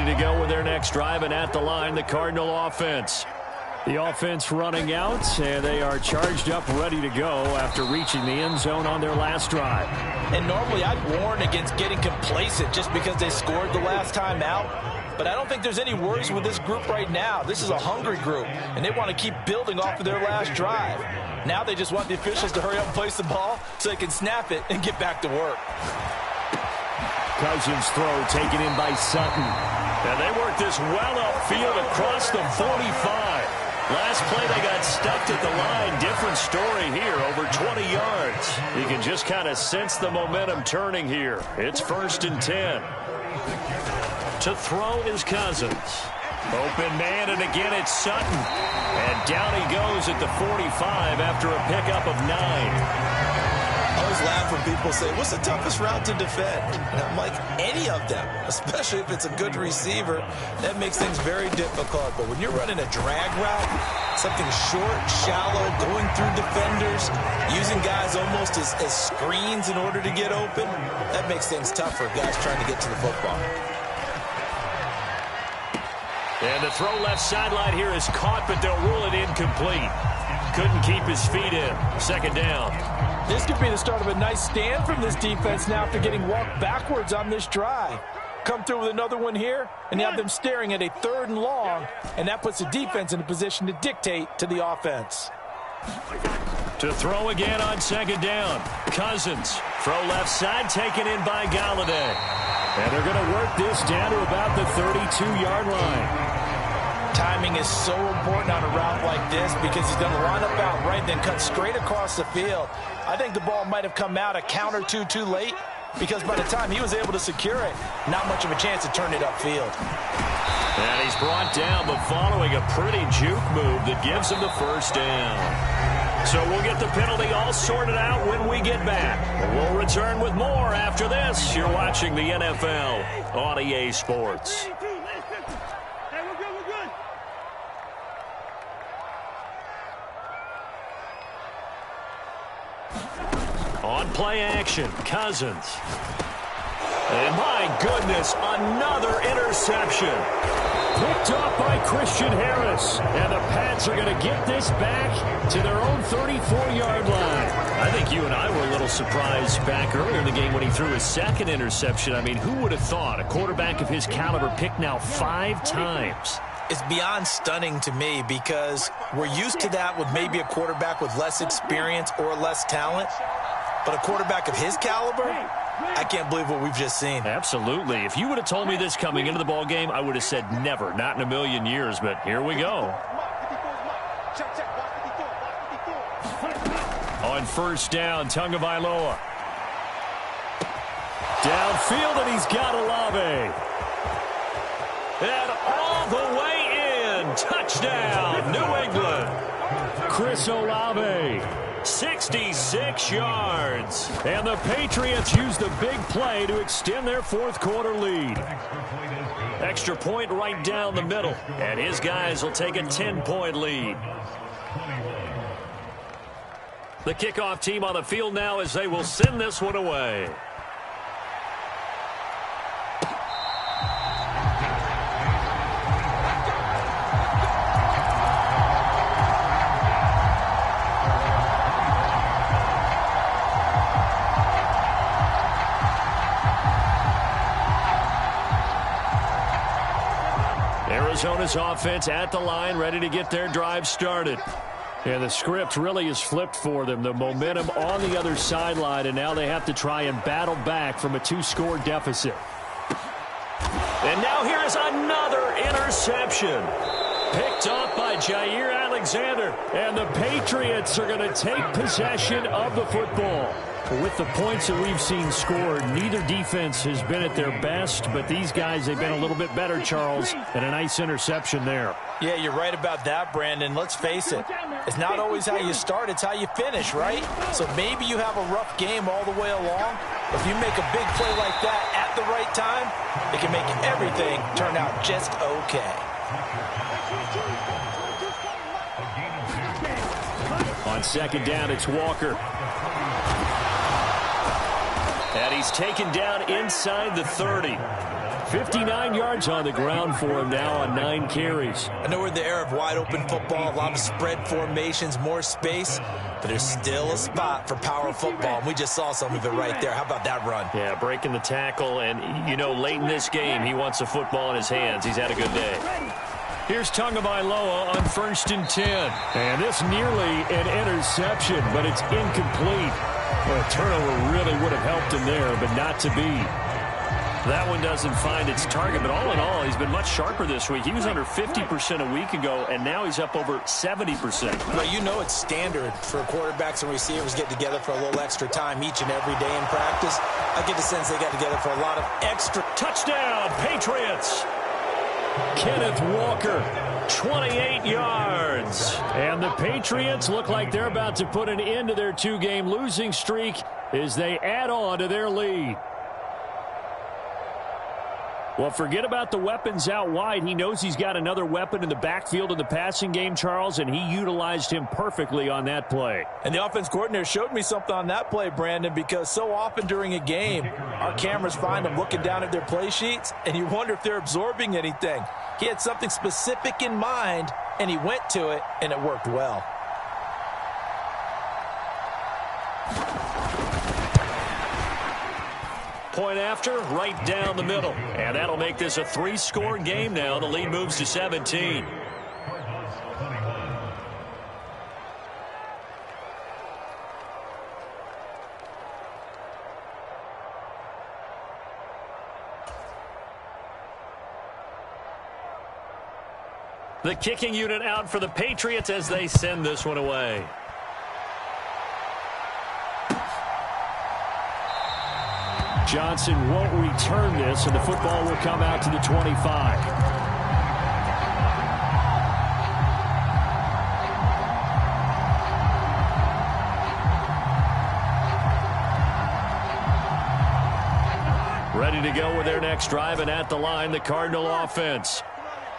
[SPEAKER 6] ready to go with their next drive, and at the line, the Cardinal offense. The offense running out, and they are charged up, ready to go after reaching the end zone on their last drive.
[SPEAKER 7] And normally I'd warn against getting complacent just because they scored the last time out. But I don't think there's any worries with this group right now. This is a hungry group, and they want to keep building off of their last drive. Now they just want the officials to hurry up and place the ball so they can snap it and get back to work.
[SPEAKER 6] Cousins' throw taken in by Sutton. And they work this well upfield across the 45. Last play, they got stuck at the line. Different story here, over 20 yards. You can just kind of sense the momentum turning here. It's 1st and 10. To throw is Cousins. Open man, and again it's Sutton. And down he goes at the 45 after a pickup of 9.
[SPEAKER 7] I always laugh when people say, what's the toughest route to defend? And I'm like, any of them, especially if it's a good receiver. That makes things very difficult. But when you're running a drag route, something short, shallow, going through defenders, using guys almost as screens in order to get open, that makes things tough for guys trying to get to the football.
[SPEAKER 6] And the throw left sideline here is caught, but they'll rule it incomplete. Couldn't keep his feet in. 2nd down.
[SPEAKER 7] This could be the start of a nice stand from this defense now after getting walked backwards on this drive. Come through with another one here, and you have them staring at a 3rd and long, and that puts the defense in a position to dictate to the offense.
[SPEAKER 6] To throw again on 2nd down. Cousins. Throw left side, taken in by Galladay. And they're going to work this down to about the 32-yard line.
[SPEAKER 7] Timing is so important on a route like this because he's going to line up out right, then cut straight across the field. I think the ball might have come out a count or two too late because by the time he was able to secure it, not much of a chance to turn it upfield.
[SPEAKER 6] And he's brought down, but following a pretty juke move that gives him the 1st down. So we'll get the penalty all sorted out when we get back. We'll return with more after this. You're watching the NFL on EA Sports. On play action, Cousins. And my goodness, another interception. Picked up by Christian Harris. And the Pats are going to get this back to their own 34-yard line. I think you and I were a little surprised back earlier in the game when he threw his 2nd interception. I mean, who would have thought a quarterback of his caliber picked now 5 times?
[SPEAKER 7] It's beyond stunning to me because we're used to that with maybe a quarterback with less experience or less talent. But a quarterback of his caliber, I can't believe what we've just seen.
[SPEAKER 6] Absolutely. If you would have told me this coming into the ball game, I would have said never, not in a million years. But here we go. On 1st down, Tagovailoa. Downfield, and he's got Olave. And all the way in. Touchdown, New England. Chris Olave. 66 yards. And the Patriots use the big play to extend their 4th quarter lead. Extra point right down the middle. And his guys will take a 10-point lead. The kickoff team on the field now as they will send this one away. Arizona's offense at the line, ready to get their drive started. And the script really is flipped for them. The momentum on the other sideline, and now they have to try and battle back from a 2-score deficit. And now here is another interception. Picked up by Jair Alexander. And the Patriots are going to take possession of the football. With the points that we've seen scored, neither defense has been at their best, but these guys, they've been a little bit better, Charles, and a nice interception there.
[SPEAKER 7] Yeah, you're right about that, Brandon. Let's face it. It's not always how you start, it's how you finish, right? So maybe you have a rough game all the way along. If you make a big play like that at the right time, it can make everything turn out just okay.
[SPEAKER 6] On 2nd down, it's Walker. And he's taken down inside the 30. 59 yards on the ground for him now on 9 carries.
[SPEAKER 7] I know we're in the era of wide-open football, a lot of spread formations, more space, but there's still a spot for power football, and we just saw some of it right there. How about that run?
[SPEAKER 6] Yeah, breaking the tackle, and, you know, late in this game, he wants the football in his hands. He's had a good day. Here's Tagovailoa on 1st and 10. And this nearly an interception, but it's incomplete. Well, a turnover really would have helped him there, but not to be. That one doesn't find its target, but all in all, he's been much sharper this week. He was under 50% a week ago, and now he's up over 70%.
[SPEAKER 7] Well, you know it's standard for quarterbacks and receivers get together for a little extra time each and every day in practice. I get the sense they got together for a lot of extra.
[SPEAKER 6] Touchdown, Patriots! Kenneth Walker, 28 yards. And the Patriots look like they're about to put an end to their 2-game losing streak as they add on to their lead. Well, forget about the weapons out wide. He knows he's got another weapon in the backfield in the passing game, Charles, and he utilized him perfectly on that play.
[SPEAKER 7] And the offense coordinator showed me something on that play, Brandon, because so often during a game, our cameras find them looking down at their play sheets, and you wonder if they're absorbing anything. He had something specific in mind, and he went to it, and it worked well.
[SPEAKER 6] Point after, right down the middle. And that'll make this a 3-score game now. The lead moves to 17. The kicking unit out for the Patriots as they send this one away. Johnson won't return this, and the football will come out to the 25. Ready to go with their next drive, and at the line, the Cardinal offense.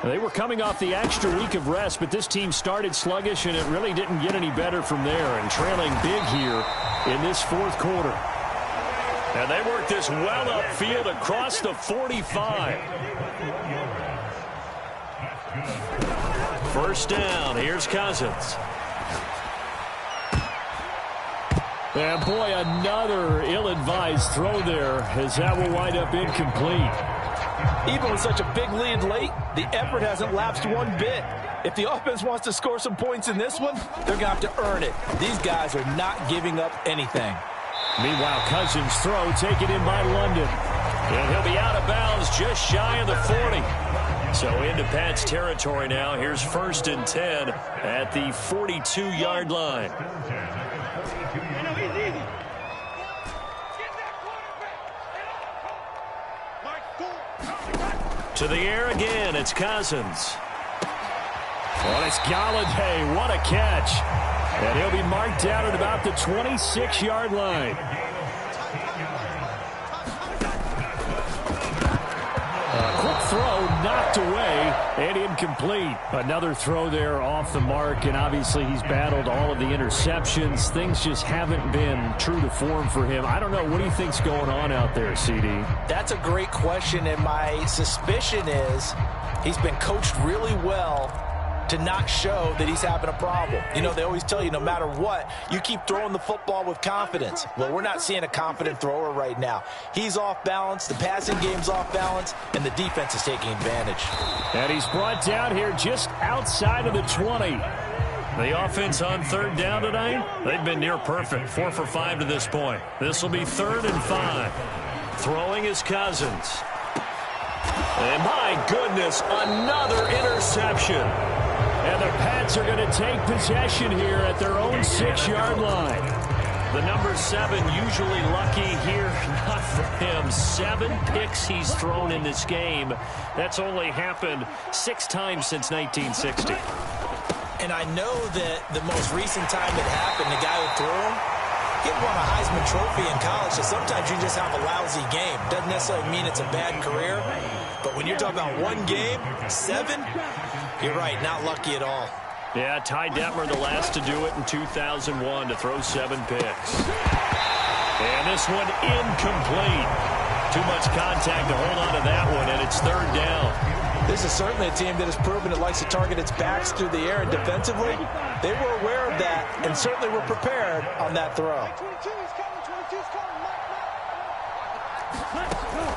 [SPEAKER 6] They were coming off the extra week of rest, but this team started sluggish, and it really didn't get any better from there, and trailing big here in this 4th quarter. And they work this well upfield across the 45. First down. Here's Cousins. And boy, another ill-advised throw there as that will wind up incomplete.
[SPEAKER 7] Even with such a big lead late, the effort hasn't lapsed one bit. If the offense wants to score some points in this one, they're going to have to earn it. These guys are not giving up anything.
[SPEAKER 6] Meanwhile, Cousins' throw taken in by London. And he'll be out of bounds just shy of the 40. So into Pat's territory now. Here's 1st and 10 at the 42-yard line. To the air again, it's Cousins. Well, it's Galladay. What a catch. And he'll be marked down at about the 26-yard line. A quick throw knocked away and incomplete. Another throw there off the mark, and obviously he's battled all of the interceptions. Things just haven't been true to form for him. I don't know. What do you think's going on out there, CD?
[SPEAKER 7] That's a great question, and my suspicion is he's been coached really well to not show that he's having a problem. You know, they always tell you no matter what, you keep throwing the football with confidence. Well, we're not seeing a confident thrower right now. He's off balance, the passing game's off balance, and the defense is taking advantage.
[SPEAKER 6] And he's brought down here just outside of the 20. The offense on 3rd down tonight, they've been near perfect. 4 for 5 to this point. This will be 3rd and 5. Throwing is Cousins. And my goodness, another interception. And the Pats are going to take possession here at their own 6-yard line. The number 7 usually lucky here. Not for him. 7 picks he's thrown in this game. That's only happened 6 times since 1960.
[SPEAKER 7] And I know that the most recent time it happened, the guy who threw him, he had won a Heisman Trophy in college, so sometimes you just have a lousy game. Doesn't necessarily mean it's a bad career, but when you're talking about one game, 7, you're right, not lucky at all.
[SPEAKER 6] Yeah, Ty Detmer, the last to do it in 2001, to throw 7 picks. And this one incomplete. Too much contact to hold on to that one, and it's third down.
[SPEAKER 7] This is certainly a team that has proven it likes to target its backs through the air, and defensively, they were aware of that and certainly were prepared on that throw.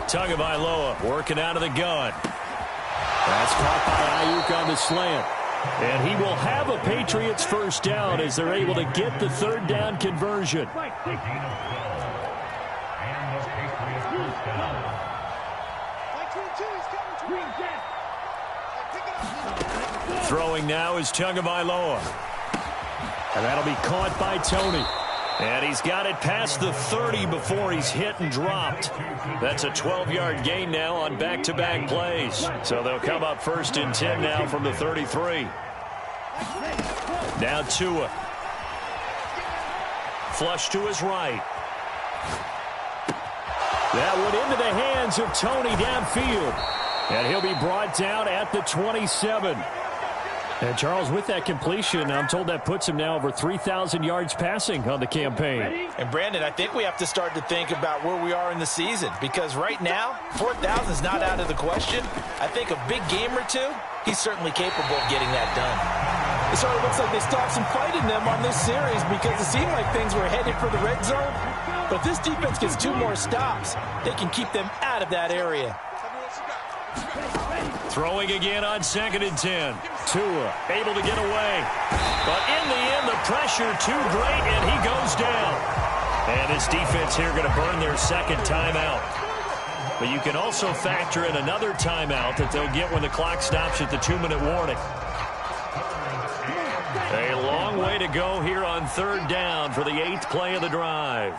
[SPEAKER 6] Tagovailoa working out of the gun. That's caught by Ayuk on the slant. And he will have a Patriots first down as they're able to get the third down conversion. Throwing now is Tagovailoa. And that'll be caught by Tony. And he's got it past the 30 before he's hit and dropped. That's a 12-yard gain now on back-to-back plays. So they'll come up first and 10 now from the 33. Now Tua. Flush to his right. That one into the hands of Tony downfield. And he'll be brought down at the 27. And, Charles, with that completion, I'm told that puts him now over 3,000 yards passing on the campaign.
[SPEAKER 7] And, Brandon, I think we have to start to think about where we are in the season, because right now, 4,000 is not out of the question. I think a big game or two, he's certainly capable of getting that done. It sort of looks like they still have some fight in them on this series, because it seemed like things were headed for the red zone. But if this defense gets 2 more stops, they can keep them out of that area.
[SPEAKER 6] Throwing again on 2nd and 10. Tua able to get away. But in the end, the pressure too great, and he goes down. And this defense here going to burn their second timeout. But you can also factor in another timeout that they'll get when the clock stops at the 2-minute warning. A long way to go here on third down for the 8th play of the drive.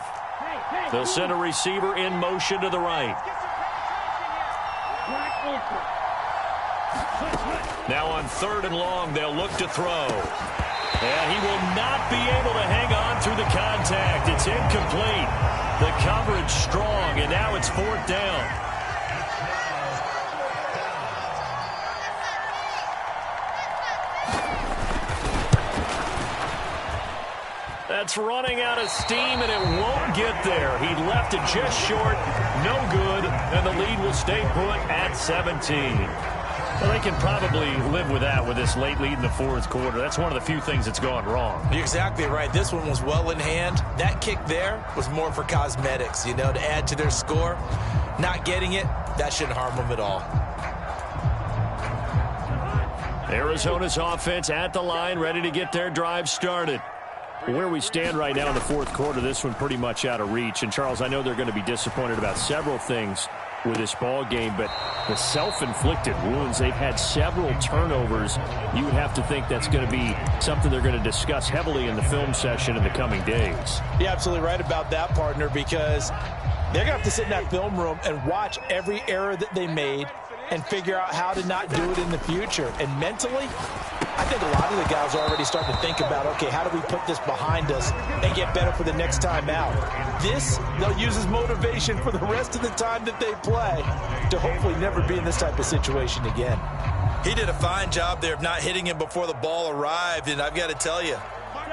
[SPEAKER 6] They'll send a receiver in motion to the right. Now on 3rd and long, they'll look to throw. And he will not be able to hang on through the contact. It's incomplete. The coverage strong, and now it's 4th down. That's running out of steam, and it won't get there. He left it just short. No good, and the lead will stay put at 17. Well, they can probably live with that with this late lead in the 4th quarter. That's one of the few things that's gone wrong.
[SPEAKER 7] You're exactly right. This one was well in hand. That kick there was more for cosmetics, you know, to add to their score. Not getting it, that shouldn't harm them at all.
[SPEAKER 6] Arizona's offense at the line, ready to get their drive started. Where we stand right now in the 4th quarter, this one pretty much out of reach. And, Charles, I know they're going to be disappointed about several things with this ball game, but the self-inflicted wounds, they've had several turnovers. You would have to think that's going to be something they're going to discuss heavily in the film session in the coming days.
[SPEAKER 7] You're absolutely right about that, partner, because they're going to have to sit in that film room and watch every error that they made and figure out how to not do it in the future. And mentally, I think a lot of the guys are already starting to think about, okay, how do we put this behind us and get better for the next time out? This, they'll use as motivation for the rest of the time that they play to hopefully never be in this type of situation again. He did a fine job there of not hitting him before the ball arrived, and I've got to tell you,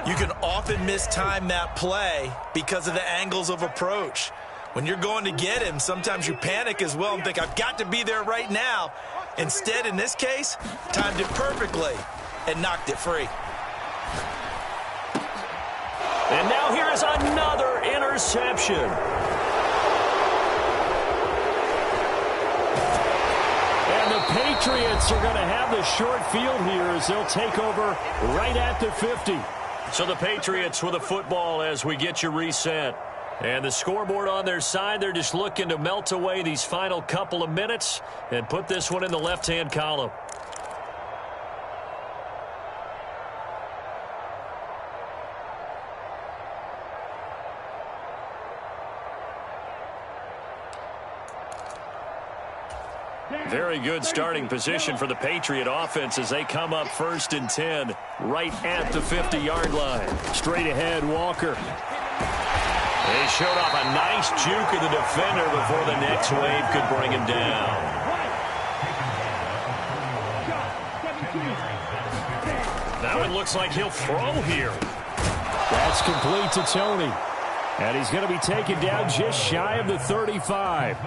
[SPEAKER 7] you can often mistime that play because of the angles of approach. When you're going to get him, sometimes you panic as well and think, I've got to be there right now. Instead, in this case, timed it perfectly and knocked it free.
[SPEAKER 6] And now here is another interception. And the Patriots are going to have the short field here as they'll take over right at the 50. So the Patriots with a football as we get you reset. And the scoreboard on their side, they're just looking to melt away these final couple of minutes and put this one in the left-hand column. Very good starting position for the Patriot offense as they come up 1st and 10 right at the 50-yard line. Straight ahead, Walker. They showed off a nice juke of the defender before the next wave could bring him down. Now it looks like he'll throw here. That's complete to Tony. And he's going to be taken down just shy of the 35.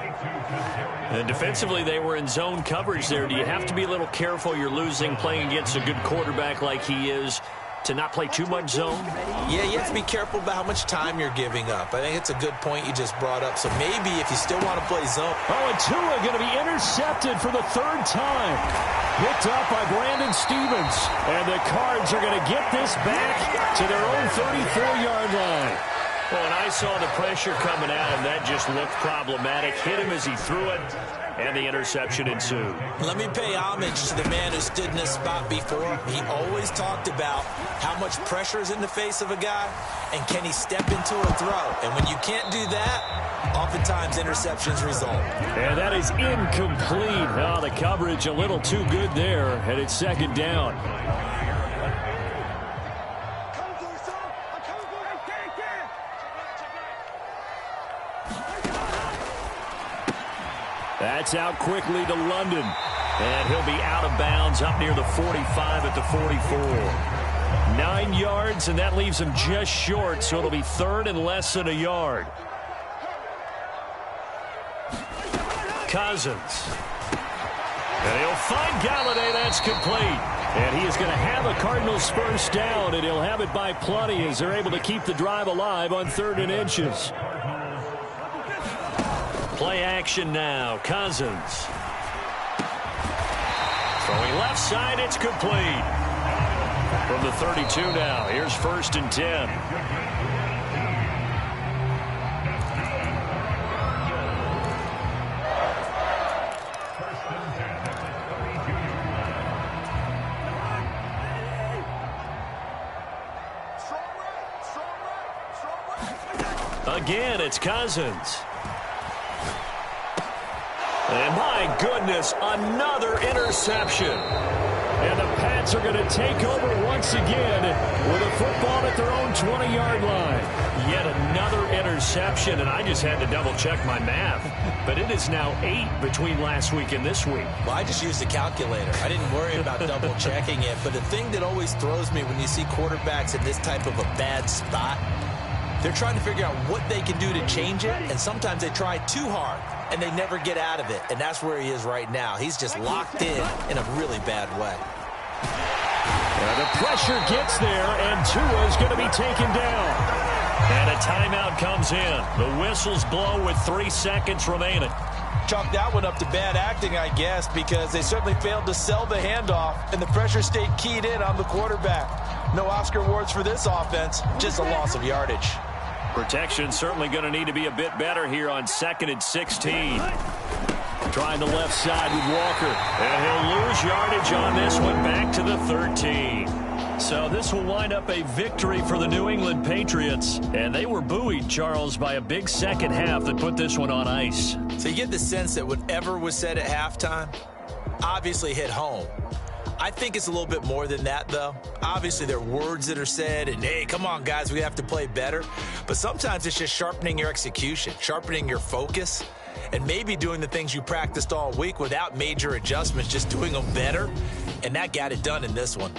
[SPEAKER 6] And defensively, they were in zone coverage there. Do you have to be a little careful? You're losing playing against a good quarterback like he is to not play too much zone?
[SPEAKER 7] Yeah, you have to be careful about how much time you're giving up. I think it's a good point you just brought up. So maybe if you still want to play zone.
[SPEAKER 6] Oh, and Tua going to be intercepted for the third time. Picked up by Brandon Stevens. And the Cards are going to get this back to their own 34-yard line. Well, and I saw the pressure coming at him. That just looked problematic. Hit him as he threw it, and the interception ensued.
[SPEAKER 7] Let me pay homage to the man who stood in this spot before. He always talked about how much pressure is in the face of a guy, and can he step into a throw. And when you can't do that, oftentimes interceptions result.
[SPEAKER 6] And that is incomplete. Oh, the coverage a little too good there, and it's second down. That's out quickly to London. And he'll be out of bounds up near the 45 at the 44. 9 yards, and that leaves him just short, so it'll be third and less than a yard. Cousins. And he'll find Galladay. That's complete. And he is going to have a Cardinals first down, and he'll have it by plenty as they're able to keep the drive alive on 3rd and inches. Play action now. Cousins. Throwing left side. It's complete. From the 32 now. Here's 1st and 10. Again, it's Cousins. And my goodness, another interception. And the Pats are going to take over once again with a football at their own 20-yard line. Yet another interception, and I just had to double-check my math. But it is now 8 between last week and this week.
[SPEAKER 7] Well, I just used a calculator. I didn't worry about double-checking it. But the thing that always throws me when you see quarterbacks in this type of a bad spot, they're trying to figure out what they can do to change it, and sometimes they try too hard, and they never get out of it, and that's where he is right now. He's just locked in a really bad way.
[SPEAKER 6] The pressure gets there, and Tua is going to be taken down. And a timeout comes in. The whistles blow with 3 seconds remaining.
[SPEAKER 7] Chalk that one up to bad acting, I guess, because they certainly failed to sell the handoff, and the pressure stayed keyed in on the quarterback. No Oscar awards for this offense, just a loss of yardage.
[SPEAKER 6] Protection certainly going to need to be a bit better here on 2nd and 16. Trying the left side with Walker. And he'll lose yardage on this one back to the 13. So this will wind up a victory for the New England Patriots. And they were buoyed, Charles, by a big second half that put this one on ice.
[SPEAKER 7] So you get the sense that whatever was said at halftime obviously hit home. I think it's a little bit more than that, though. Obviously, there are words that are said, and, hey, come on, guys, we have to play better. But sometimes it's just sharpening your execution, sharpening your focus, and maybe doing the things you practiced all week without major adjustments, just doing them better. And that got it done in this one.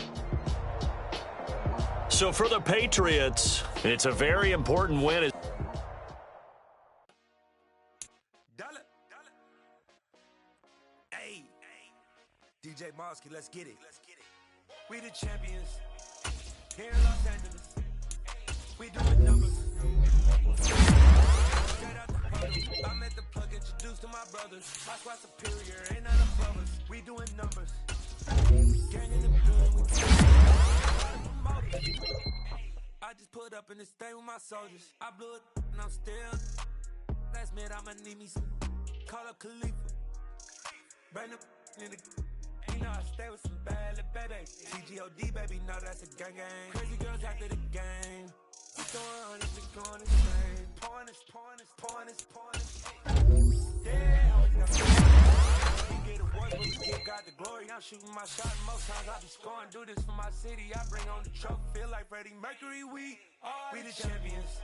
[SPEAKER 6] So for the Patriots, it's a very important win.
[SPEAKER 2] DJ Mosky, let's get it. We the champions here in Los Angeles. We doing numbers. Straight out the huddle. I met the plug, introduced to my brothers. My squad superior, ain't none above us. We doing numbers. Gang in the building, I just put up in this thing with my soldiers. I blew it and I'm still. Last minute I'ma need me some. Call up Khalifa. Bring the in the. You know I stay with some bad little baby. CGOD, baby, know that's a gang gang. Crazy girls after the game. We throwing hundreds and going insane. Pointers. Yeah, always got some. You get awards, but you give God the glory. I'm shooting my shot, most times I be scoring. Do this for my city, I bring on the trophy. Feel like Freddie Mercury, we the champions.